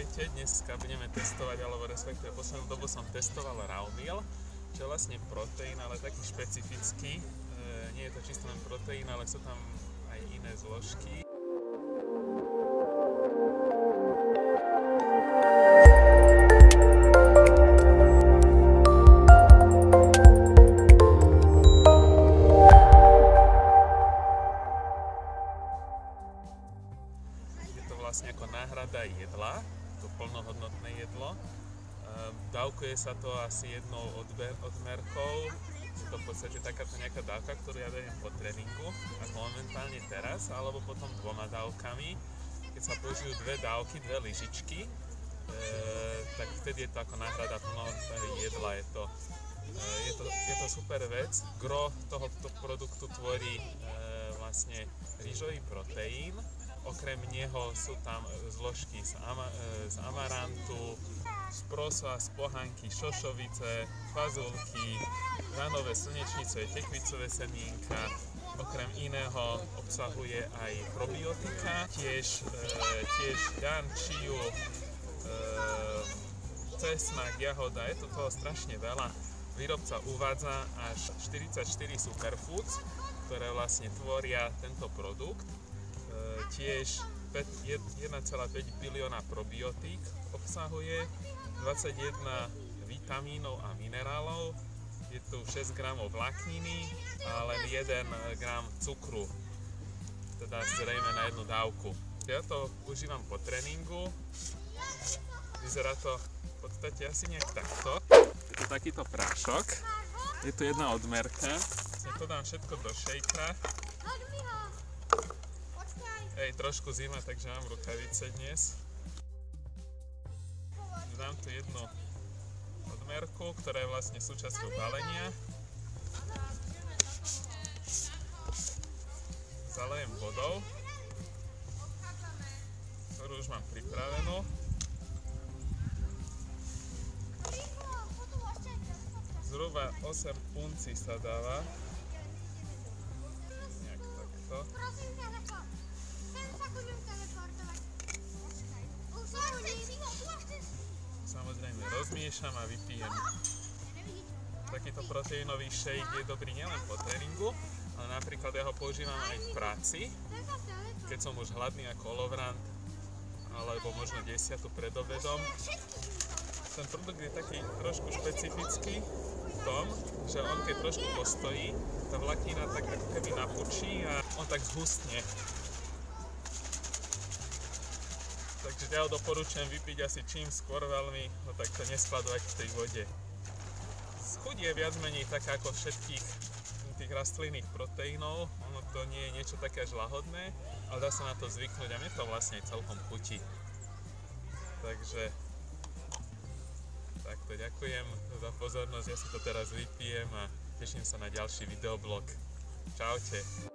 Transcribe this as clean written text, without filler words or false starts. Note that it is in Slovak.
Ahojte, dneska budeme testovať, alebo respektíve poslednú dobu som testoval raw meal, čo je vlastne proteín, ale taký špecifický. Nie je to čisto len proteín, ale sú tam aj iné zložky. Vlastne ako náhrada jedla, to plnohodnotné jedlo. Dávkuje sa to asi jednou odmerkou. Je to v podstate takáto nejaká dávka, ktorú ja dajem po tréningu, ako momentálne teraz, alebo potom dvoma dávkami. Keď sa použijú dve dávky, dve lyžičky, tak vtedy je to ako náhrada plnohodnotného jedla. Je to super vec. Gro tohoto produktu tvorí vlastne rýžový proteín. Okrem neho sú tam zložky z amarantu, z prosa, z pohanky, šošovice, fazulky, ranové slnečnice, tekvicové semienka. Okrem iného obsahuje aj probiotika, tiež jančiu, cesnak, jahoda, je to toho strašne veľa. Výrobca uvádza až 44 superfoods, ktoré vlastne tvoria tento produkt. Tiež 1,5 bilióna probiotík obsahuje, 21 vitamínov a minerálov, je tu 6 gramov vlákniny a len 1 gram cukru, teda zrejme na jednu dávku. Ja to užívam po tréningu, vyzerá to v podstate asi nejak takto. Je to takýto prášok, je tu jedna odmerka, ja to dám všetko do šejka. Trošku zima, takže mám rukavice dnes. Dám tu jednu odmerku, ktorá je vlastne súčasťou balenia. Zalejem vodou, ktorú už mám pripravenú. Zhruba 8 uncí sa dáva. Nejak takto. Samozrejme rozmiešam a vypijem. Takýto proteínový shake je dobrý nielen po tréningu, ale napríklad ja ho používam aj v práci, keď som už hladný ako olovrant, alebo možno 10 pred obedom. Ten produkt je taký trošku špecifický v tom, že on keď trošku postojí, tá vláknina tak ako keby napučí a on tak zhustne. Takže ja ho doporučujem vypiť asi čím skôr veľmi, no tak to neskladovať v tej vode. Chuť je viac menej taká ako všetkých tých rastlinných proteínov, ono to nie je niečo také až lahodné, ale dá sa na to zvyknúť a mne to vlastne celkom chutí. Takže takto ďakujem za pozornosť, ja si to teraz vypijem a teším sa na ďalší videoblog. Čaute.